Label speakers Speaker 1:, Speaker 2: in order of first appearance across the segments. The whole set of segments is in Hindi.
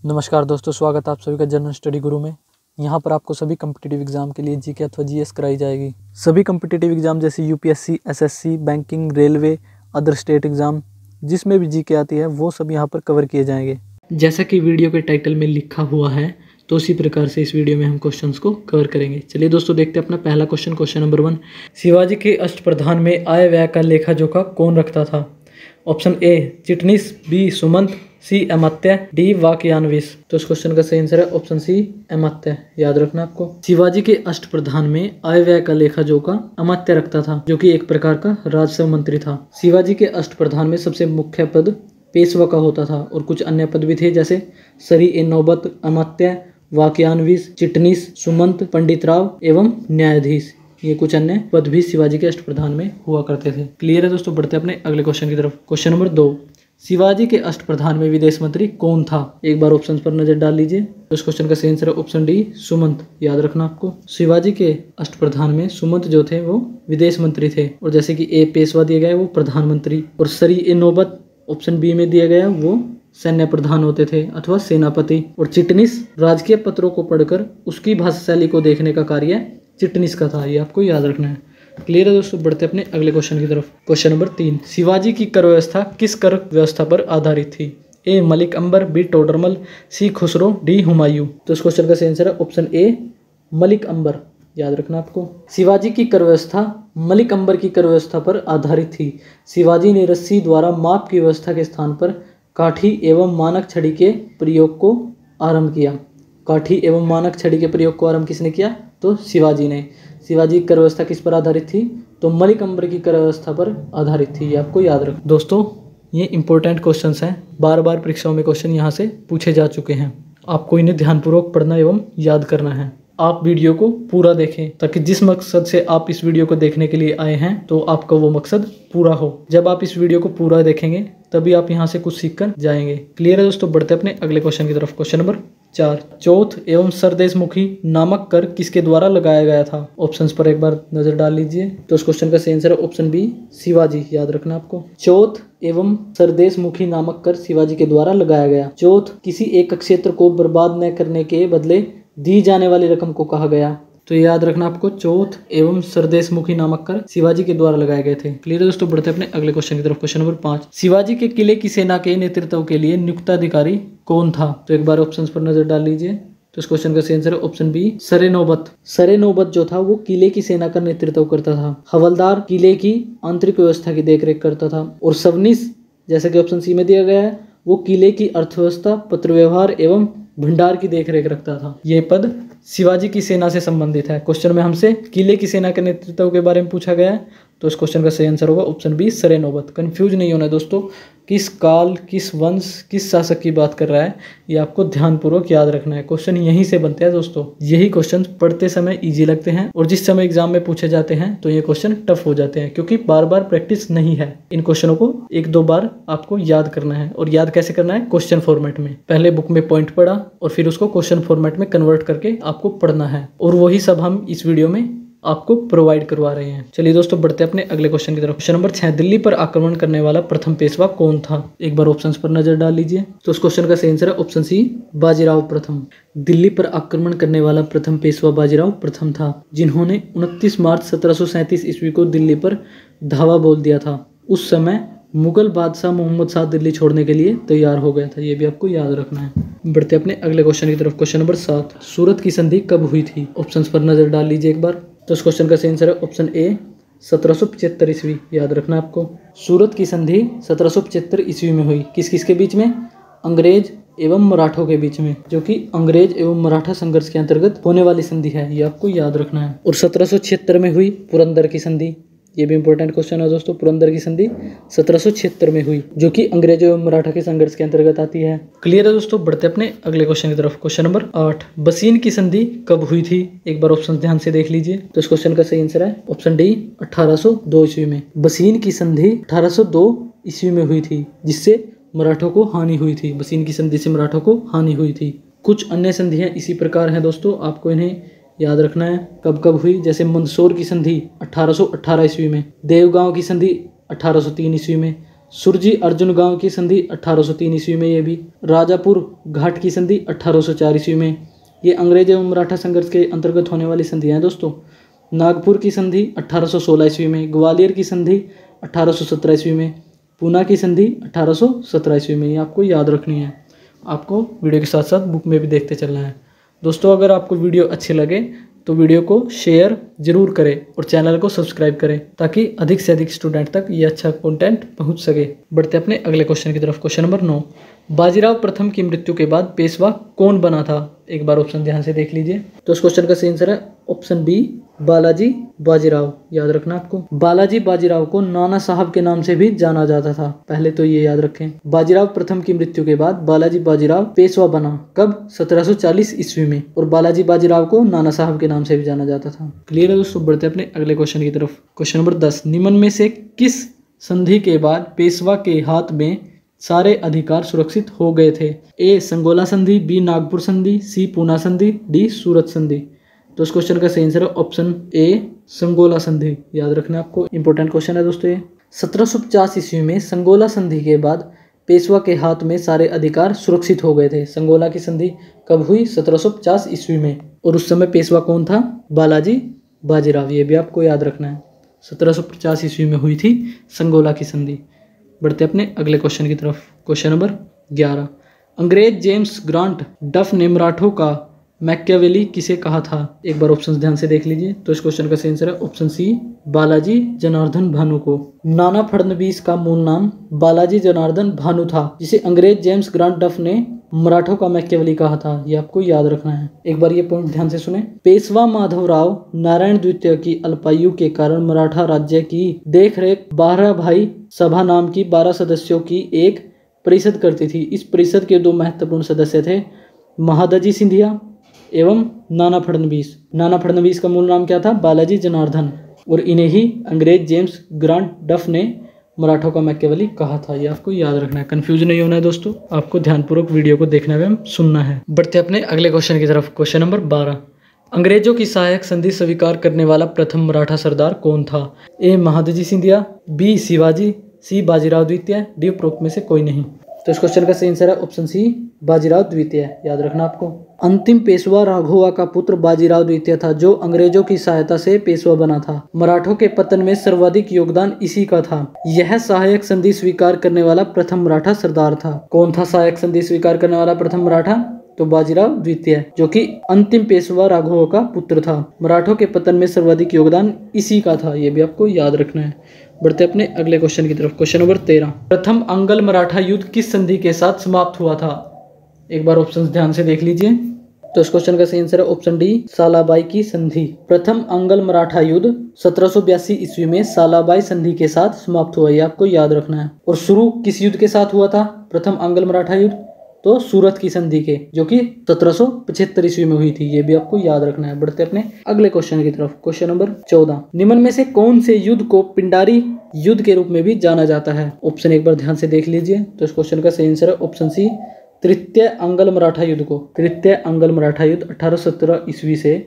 Speaker 1: नमस्कार दोस्तों, स्वागत है आप सभी का जनरल स्टडी गुरु में। यहाँ पर आपको सभी कम्पिटिटिव एग्जाम के लिए जीके अथवा जीएस कराई जाएगी। सभी कम्पिटिटिव एग्जाम जैसे UPSC, SSC, banking, railway, other state exam जिसमें भी जीके आती है वो सब यहाँ पर कवर किए जाएंगे। जैसा कि वीडियो के टाइटल में लिखा हुआ है तो उसी प्रकार से इस वीडियो में हम क्वेश्चंस को कवर करेंगे। चलिए दोस्तों देखते हैं अपना पहला क्वेश्चन नंबर 1। शिवाजी के अष्टप्रधान में आय व्यय का लेखा जोखा कौन रखता था? Option A Chitnis, B Sumant, C Amatya, D Waqianavis. तो इस क्वेश्चन का सही आंसर है ऑप्शन सी अमात्य। याद रखना आपको। शिवाजी के अष्टप्रधान में आय व्यय का लेखा जोखा अमात्य रखता था, जो कि एक प्रकार का राजस्व मंत्री था। शिवाजी के अष्टप्रधान में सबसे मुख्य पद पेशवा का होता था और कुछ अन्य पद भी थे जैसे सरी ए नौबत, अमात्य, वाक्यान्विश, चिटनीस, सुमंत, पंडितराव एवं न्यायाधीश। ये कुछ अन्य पद भी शिवाजी के अष्टप्रधान में हुआ करते थे। क्लियर है दोस्तों, बढ़ते हैं अपने अगले क्वेश्चन की तरफ। Question number 2। शिवाजी के अष्टप्रधान में विदेश मंत्री कौन था? एक बार ऑप्शन पर नजर डाल लीजिए। तो इस क्वेश्चन का सही आंसर है ऑप्शन डी सुमंत। याद रखना आपको। शिवाजी के अष्टप्रधान में सुमंत जो थे वो विदेश मंत्री थे, और जैसे कि ए पेशवा दिया गया है वो प्रधानमंत्री, और सरी ए नौबत ऑप्शन बी में दिया गया वो सैन्य प्रधान होते थे अथवा सेनापति, और चिटनीस राजकीय पत्रों को पढ़कर उसकी भाषा शैली को देखने का कार्य चिटनीस का था। ये आपको याद रखना है। क्लियर है दोस्तों, बढ़ते अपने अगले क्वेश्चन की तरफ। Question number 3। शिवाजी की कर व्यवस्था किस कर व्यवस्था पर आधारित थी? ए मलिक अंबर, बी टोडरमल, सी खुसरो, डी हुमायूं। तो इस क्वेश्चन का सही आंसर है ऑप्शन ए मलिक अंबर। याद रखना आपको। शिवाजी की कर व्यवस्था मलिक अंबर की कर व्यवस्था पर आधारित थी। शिवाजी ने रस्सी द्वारा माप की व्यवस्था के स्थान पर काठी एवं मानक छड़ी के प्रयोग को आरंभ किया। काठी एवं मानक छड़ी के प्रयोग को आरंभ किसने किया? तो शिवाजी ने। शिवाजी की कर व्यवस्था किस पर आधारित थी? तो मलिक अंबर की कर व्यवस्था पर आधारित थी। ये आपको याद रखना। दोस्तों ये इंपॉर्टेंट क्वेश्चंस हैं, बार बार परीक्षाओं में क्वेश्चन यहाँ से पूछे जा चुके हैं। आपको इन्हें ध्यानपूर्वक पढ़ना एवं याद करना है। आप वीडियो को पूरा देखें ताकि जिस मकसद से आप इस वीडियो को देखने के लिए आए हैं तो आपका वो मकसद पूरा हो। जब आप इस वीडियो को पूरा देखेंगे तभी आप यहाँ से कुछ सीख कर जाएंगे। क्लियर है दोस्तों, बढ़ते अपने अगले क्वेश्चन की तरफ। Question number 4। चौथ एवं सरदेशमुखी नामक कर किसके द्वारा लगाया गया था? ऑप्शंस पर एक बार नजर डाल लीजिए। तो इस क्वेश्चन का सही आंसर है ऑप्शन बी शिवाजी। याद रखना आपको। चौथ एवं सरदेशमुखी नामक कर शिवाजी के द्वारा लगाया गया। चौथ किसी एक क्षेत्र को बर्बाद न करने के बदले दी जाने वाली रकम को कहा गया। तो याद रखना आपको, चौथ एवं सरदेशमुखी नामक कर शिवाजी के द्वारा लगाए गए थे। क्लियर है दोस्तों, बढ़ते अपने अगले क्वेश्चन की तरफ। Question number 5। शिवाजी के किले की सेना के नेतृत्व के लिए नियुक्ताधिकारी कौन था? तो एक बार ऑप्शंस पर नजर डाल लीजिए। तो इस क्वेश्चन का सही आंसर है ऑप्शन बी सरे नौबत। सरे नौबत जो था वो किले की सेना का नेतृत्व करता था। हवलदार किले की आंतरिक व्यवस्था की देखरेख करता था, और सवनिस जैसा कि ऑप्शन सी में दिया गया है वो किले की अर्थव्यवस्था, पत्र व्यवहार एवं भंडार की देखरेख रखता था। ये पद शिवाजी की सेना से संबंधित है। क्वेश्चन में हमसे किले की सेना के नेतृत्व के बारे में पूछा गया है, तो इस क्वेश्चन का सही आंसर होगा ऑप्शन बी सरे नौबत। कंफ्यूज नहीं होना दोस्तों, किस काल, किस वंश, किस शासक की बात कर रहा है ये आपको ध्यानपूर्वक याद रखना है। क्वेश्चन यहीं से बनते हैं दोस्तों। यही क्वेश्चन पढ़ते समय इजी लगते हैं और जिस समय एग्जाम में पूछे जाते हैं तो ये क्वेश्चन टफ हो जाते हैं, क्योंकि बार बार प्रैक्टिस नहीं है। इन क्वेश्चनों को एक दो बार आपको याद करना है, और याद कैसे करना है? क्वेश्चन फॉर्मेट में। पहले बुक में पॉइंट पढ़ा और फिर उसको क्वेश्चन फॉर्मेट में कन्वर्ट करके आपको पढ़ना है, और वही सब हम इस वीडियो में आपको प्रोवाइड करवा रहे हैं। चलिए दोस्तों बढ़ते हैं अपने अगले क्वेश्चन की तरफ। Question number 6। दिल्ली पर आक्रमण करने वाला प्रथम पेशवा कौन था? एक बार ऑप्शंस पर नजर डाल लीजिए। तो इस क्वेश्चन का सही आंसर है ऑप्शन सी बाजीराव प्रथम। दिल्ली पर आक्रमण करने वाला प्रथम पेशवा बाजीराव प्रथम था, जिन्होंने 29 मार्च 1737 ईस्वी को दिल्ली पर धावा बोल दिया था। उस समय मुगल बादशाह मोहम्मद शाह दिल्ली छोड़ने के लिए तैयार हो गया था। ये भी आपको याद रखना है। बढ़ते अपने अगले क्वेश्चन की तरफ। Question number 7। सूरत की संधि कब हुई थी? ऑप्शंस पर नजर डाल लीजिए एक बार। तो इस क्वेश्चन का सही आंसर है ऑप्शन ए 1775 ईस्वी। याद रखना आपको। सूरत की संधि 1775 ईस्वी में हुई। किस किस के बीच में? अंग्रेज एवं मराठों के बीच में, जो कि अंग्रेज एवं मराठा संघर्ष के अंतर्गत होने वाली संधि है। ये आपको याद रखना है। और 1776 में हुई पुरंदर की संधि। ये भी इंपॉर्टेंट क्वेश्चन है दोस्तों। पुरंदर की संधि 1776 में हुई, जो कि अंग्रेजों एवं मराठा के संघर्ष के अंतर्गत आती है। क्लियर है दोस्तों, बढ़ते अपने अगले क्वेश्चन की तरफ। Question number 8। बसीन की संधि कब हुई थी? एक बार ऑप्शन ध्यान से देख लीजिए। तो इस क्वेश्चन का सही आंसर है ऑप्शन डी 1802 ईस्वी में। बसीन की संधि 1802 ईस्वी में हुई थी, जिससे मराठों को हानि हुई थी। बसीन की संधि से मराठों को हानि हुई थी। कुछ अन्य संधियां इसी प्रकार हैं दोस्तों, आपको इन्हें याद रखना है कब कब हुई। जैसे मंदसौर की संधि 1818 ईस्वी में, देवगांव की संधि 1803 ईस्वी में, सुरजी अर्जुन गांव की संधि 1803 ईस्वी में, ये भी राजापुर घाट की संधि 1804 ईस्वी में। ये अंग्रेज एवं मराठा संघर्ष के अंतर्गत होने वाली संधियां हैं दोस्तों। नागपुर की संधि 1816 ईस्वी में, ग्वालियर की संधि 1817 ईस्वी में, पूना की संधि 1817 ईस्वी में। ये आपको याद रखनी है, आपको वीडियो के साथ साथ बुक में भी देखते चलना है। दोस्तों अगर आपको वीडियो अच्छी लगे तो वीडियो को शेयर जरूर करें और चैनल को सब्सक्राइब करें ताकि अधिक से अधिक स्टूडेंट तक ये अच्छा कंटेंट पहुंच सके। बढ़ते अपने अगले क्वेश्चन की तरफ। क्वेश्चन नंबर 9, बाजीराव प्रथम की मृत्यु के बाद पेशवा कौन बना था? एक बार ऑप्शन ध्यान से देख लीजिए। तो इस क्वेश्चन का सही आंसर है ऑप्शन बी, बालाजी बाजीराव। याद रखना आपको, बालाजी बाजीराव को नाना साहब के नाम से भी जाना जाता था। पहले तो ये याद रखें। बाजीराव प्रथम की मृत्यु के बाद बालाजी बाजीराव पेशवा बना, कब? 1740 ईस्वी में। और बालाजी बाजीराव को नाना साहब के नाम से भी जाना जाता था। क्लियर है दोस्तों? बढ़ते अपने अगले क्वेश्चन की तरफ। क्वेश्चन नंबर 10, निम्न में से किस संधि के बाद पेशवा के हाथ में सारे अधिकार सुरक्षित हो गए थे? ए संगोला संधि, बी नागपुर संधि, सी पूना संधि, डी सूरत संधि। तो इस क्वेश्चन का सही आंसर है ऑप्शन ए, संगोला संधि। याद रखना आपको, इंपॉर्टेंट क्वेश्चन है दोस्तों ये। 1750 ईस्वी में संगोला संधि के बाद पेशवा के हाथ में सारे अधिकार सुरक्षित हो गए थे। संगोला की संधि कब हुई? 1750 ईस्वी में। और उस समय पेशवा कौन था? बालाजी बाजीराव। ये भी आपको याद रखना है, 1750 ईस्वी में हुई थी संगोला की संधि। बढ़ते अपने अगले क्वेश्चन की तरफ। क्वेश्चन नंबर 11, अंग्रेज जेम्स ग्रांट डफ ने मराठों का मैकियावेली किसे कहा था? एक बार ऑप्शन ध्यान से देख लीजिए। तो इस क्वेश्चन का सही आंसर है ऑप्शन सी, बालाजी जनार्दन भानु को। नाना फडणवीस का मूल नाम बालाजी जनार्दन भानु था, जिसे अंग्रेज जेम्स ग्रांट डफ ने मराठों का मैकियावेली कहा था। ये आपको याद रखना है। एक बार ये पॉइंट ध्यान से सुने। पेशवा माधवराव नारायण द्वितीय की अल्पायु के कारण मराठा राज्य की देखरेख 12 भाई सभा नाम की 12 सदस्यों की एक परिषद करती थी। इस परिषद के 2 महत्वपूर्ण सदस्य थे, महादजी सिंधिया एवं नाना फडणवीस। नाना फडणवीस का मूल नाम क्या था? बालाजी जनार्दन। और इन्हें ही अंग्रेज जेम्स ग्रांट डफ ने मराठों का मैकियावेली कहा था। ये आपको याद रखना है, कंफ्यूज नहीं होना है दोस्तों। आपको ध्यानपूर्वक वीडियो को देखना एवं सुनना है। बढ़ते अपने अगले क्वेश्चन की तरफ। क्वेश्चन नंबर 12, अंग्रेजों की सहायक संधि स्वीकार करने वाला प्रथम मराठा सरदार कौन था? ए महादजी सिंधिया, बी शिवाजी, सी बाजीराव द्वितीय, डी उपरोक्त में से कोई नहीं। तो इस क्वेश्चन का सही आंसर है ऑप्शन सी, बाजीराव द्वितीय। याद रखना आपको। अंतिम पेशवा राघोवा का पुत्र बाजीराव द्वितीय था, जो अंग्रेजों की सहायता से पेशवा बना था। मराठों के पतन में सर्वाधिक योगदान इसी का था। यह सहायक संधि स्वीकार करने वाला प्रथम मराठा सरदार था। कौन था सहायक संधि स्वीकार करने वाला प्रथम मराठा? तो बाजीराव द्वितीय, जो कि अंतिम पेशवा राघोवा का पुत्र था। मराठों के पतन में सर्वाधिक योगदान इसी का था। ये भी आपको याद रखना है। बढ़ते अपने अगले क्वेश्चन की तरफ। क्वेश्चन नंबर 13, प्रथम अंगल मराठा युद्ध किस संधि के साथ समाप्त हुआ था? एक बार ऑप्शन ध्यान से देख लीजिए। तो इस क्वेश्चन का सही आंसर है ऑप्शन डी, सालाबाई की संधि। प्रथम अंगल मराठा युद्ध 1782 ईस्वी में सालाबाई संधि के साथ समाप्त हुआ। ये आपको याद रखना है। और शुरू किस युद्ध के साथ हुआ था प्रथम अंगल मराठा युद्ध? तो सूरत की संधि के, जो कि 1775 ईस्वी में हुई थी। ये भी आपको याद रखना है। बढ़ते अपने अगले क्वेश्चन की तरफ। क्वेश्चन नंबर 14, निम्न में से कौन से युद्ध को पिंडारी युद्ध के रूप में भी जाना जाता है? ऑप्शन एक बार ध्यान से देख लीजिए। तो इस क्वेश्चन का सही आंसर है ऑप्शन सी, तृतीय अंगल मराठा युद्ध को। तृतीय अंगल मराठा युद्ध 1817 ईस्वी से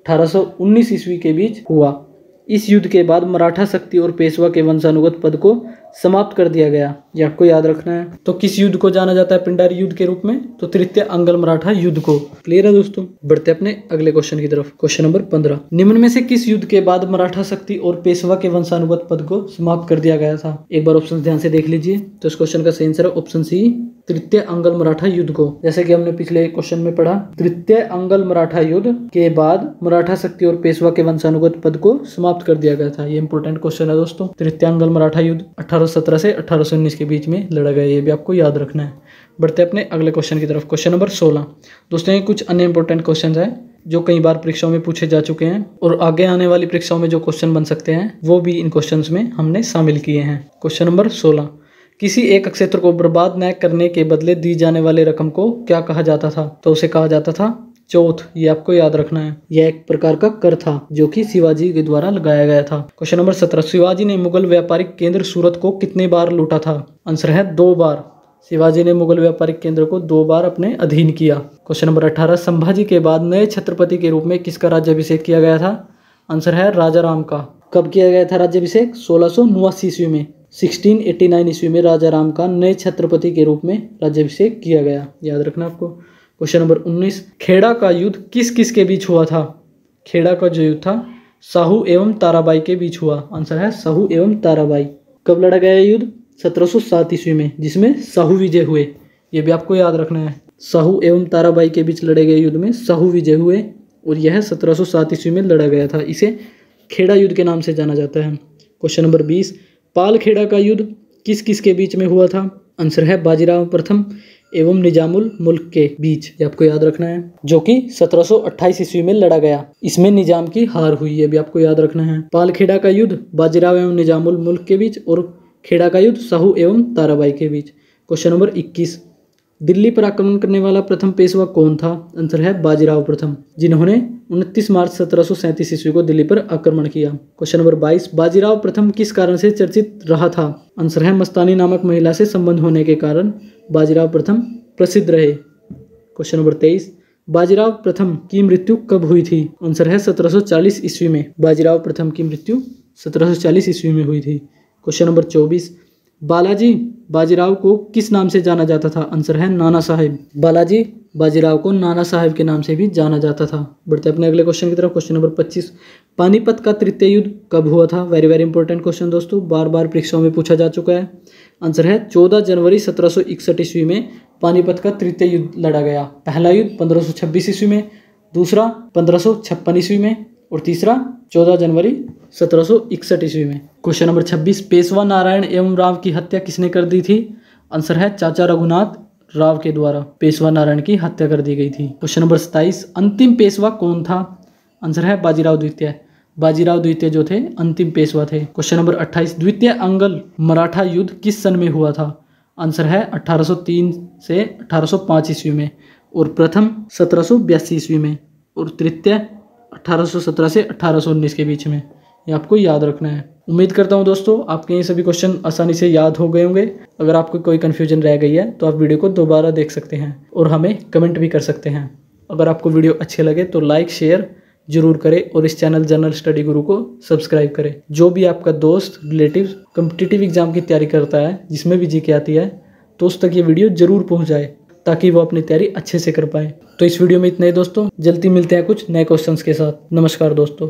Speaker 1: 1819 ईस्वी के बीच हुआ। इस युद्ध के बाद मराठा शक्ति और पेशवा के वंशानुगत पद को समाप्त कर दिया गया। ये आपको याद रखना है। तो किस युद्ध को जाना जाता है पिंडारी युद्ध के रूप में? तो तृतीय अंगल मराठा युद्ध को। क्लियर है दोस्तों? बढ़ते अपने अगले क्वेश्चन की तरफ। क्वेश्चन नंबर 15, निम्न में से किस युद्ध के बाद मराठा शक्ति और पेशवा के वंशानुगत पद को समाप्त कर दिया गया था? एक बार ऑप्शन ध्यान से देख लीजिए। तो इस क्वेश्चन का सही आंसर है ऑप्शन सी, तृतीय अंगल मराठा युद्ध को। जैसे कि हमने पिछले क्वेश्चन में पढ़ा, तृतीय अंगल मराठा युद्ध के बाद मराठा शक्ति और पेशवा के वंशानुगत पद को समाप्त कर दिया गया था। ये इंपॉर्टेंट क्वेश्चन है दोस्तों। तृतीय अंगल मराठा युद्ध 1817 से 1819 के बीच में लड़ा गया। ये भी आपको याद रखना है। बढ़ते अपने अगले क्वेश्चन की तरफ। क्वेश्चन नंबर 16, दोस्तों ये कुछ अन्य इंपॉर्टेंट क्वेश्चन है जो कई बार परीक्षाओं में पूछे जा चुके हैं और आगे आने वाली परीक्षाओं में जो क्वेश्चन बन सकते हैं वो भी इन क्वेश्चंस में हमने शामिल किए हैं। क्वेश्चन नंबर 16, किसी एक क्षेत्र को बर्बाद न करने के बदले दी जाने वाले रकम को क्या कहा जाता था? तो उसे कहा जाता था चौथ। ये आपको याद रखना है। यह एक प्रकार का कर था जो कि शिवाजी के द्वारा लगाया गया था। क्वेश्चन नंबर 17, शिवाजी ने मुगल व्यापारिक केंद्र सूरत को कितने बार लूटा था? आंसर है 2 बार। शिवाजी ने मुगल व्यापारिक केंद्र को 2 बार अपने अधीन किया। क्वेश्चन नंबर 18, संभाजी के बाद नए छत्रपति के रूप में किसका राज्याभिषेक किया गया था? आंसर है राजा राम का। कब किया गया था राज्याभिषेक? 1689 ईस्वी में। 1689 ईस्वी में राजा राम का नए छत्रपति के रूप में राज्याभिषेक किया गया। याद रखना आपको। क्वेश्चन नंबर 19, खेड़ा का युद्ध किस किस के बीच हुआ था? खेड़ा का जो युद्ध था साहू एवं ताराबाई के बीच हुआ। आंसर है साहू एवं ताराबाई। कब लड़ा गया युद्ध? 1707 ईस्वी में, जिसमें साहू विजय हुए। ये भी आपको याद रखना है। साहू एवं ताराबाई के बीच लड़े गए युद्ध में साहू विजय हुए और यह 1707 ईस्वी में लड़ा गया था। इसे खेड़ा युद्ध के नाम से जाना जाता है। क्वेश्चन नंबर 20, पाल खेड़ा का युद्ध किस किस के बीच में हुआ था? आंसर है बाजीराव प्रथम एवं निजामुल मुल्क के बीच। ये आपको याद रखना है, जो कि 1728 ईस्वी में लड़ा गया। इसमें निजाम की हार हुई, ये भी आपको याद रखना है। पाल खेड़ा का युद्ध बाजीराव एवं निजामुल मुल्क के बीच और खेड़ा का युद्ध साहू एवं ताराबाई के बीच। क्वेश्चन नंबर 21, दिल्ली पर आक्रमण करने वाला प्रथम पेशवा कौन था? आंसर है बाजीराव प्रथम, जिन्होंने 29 मार्च 1737 ईस्वी को दिल्ली पर आक्रमण किया। क्वेश्चन नंबर 22, बाजीराव प्रथम किस कारण से चर्चित रहा था? आंसर है मस्तानी नामक महिला से संबंध होने के कारण बाजीराव प्रथम प्रसिद्ध रहे। क्वेश्चन नंबर 23, बाजीराव प्रथम की मृत्यु कब हुई थी? आंसर है 1740 ईस्वी में। बाजीराव प्रथम की मृत्यु 1740 ईस्वी में हुई थी। क्वेश्चन नंबर 24, बालाजी बाजीराव को किस नाम से जाना जाता था? आंसर है नाना साहेब। बालाजी बाजीराव को नाना साहेब के नाम से भी जाना जाता था। बढ़ते अपने अगले क्वेश्चन की तरफ। क्वेश्चन नंबर 25, पानीपत का तृतीय युद्ध कब हुआ था? वेरी वेरी इंपॉर्टेंट क्वेश्चन दोस्तों, बार बार परीक्षाओं में पूछा जा चुका है। आंसर है 14 जनवरी 1761 ईस्वी में पानीपत का तृतीय युद्ध लड़ा गया। पहला युद्ध 1526 ईस्वी में, दूसरा 1556 ईस्वी में और तीसरा 14 जनवरी 1761 ईस्वी में। क्वेश्चन नंबर 26, पेशवा नारायण एवं राव की हत्या किसने कर दी थी? आंसर है चाचा रघुनाथ राव के द्वारा पेशवा नारायण की हत्या कर दी गई थी। क्वेश्चन नंबर 27, अंतिम पेशवा कौन था? आंसर है बाजीराव द्वितीय। बाजीराव द्वितीय जो थे अंतिम पेशवा थे। क्वेश्चन नंबर 28, द्वितीय अंगल मराठा युद्ध किस सन में हुआ था? आंसर है 1803 से 1805 ईस्वी में और प्रथम 1782 ईस्वी में और तृतीय 1817 से 1819 के बीच में। ये आपको याद रखना है। उम्मीद करता हूँ दोस्तों आपके ये सभी क्वेश्चन आसानी से याद हो गए होंगे। अगर आपको कोई कन्फ्यूजन रह गई है तो आप वीडियो को दोबारा देख सकते हैं और हमें कमेंट भी कर सकते हैं। अगर आपको वीडियो अच्छे लगे तो लाइक शेयर जरूर करें और इस चैनल जनरल स्टडी गुरु को सब्सक्राइब करें। जो भी आपका दोस्त रिलेटिव कॉम्पिटिटिव एग्जाम की तैयारी करता है, जिसमें भी जीके आती है, तो उस तक ये वीडियो जरूर पहुँच जाए ताकि वो अपनी तैयारी अच्छे से कर पाए। तो इस वीडियो में इतना ही दोस्तों, जल्दी मिलते हैं कुछ नए क्वेश्चंस के साथ। नमस्कार दोस्तों।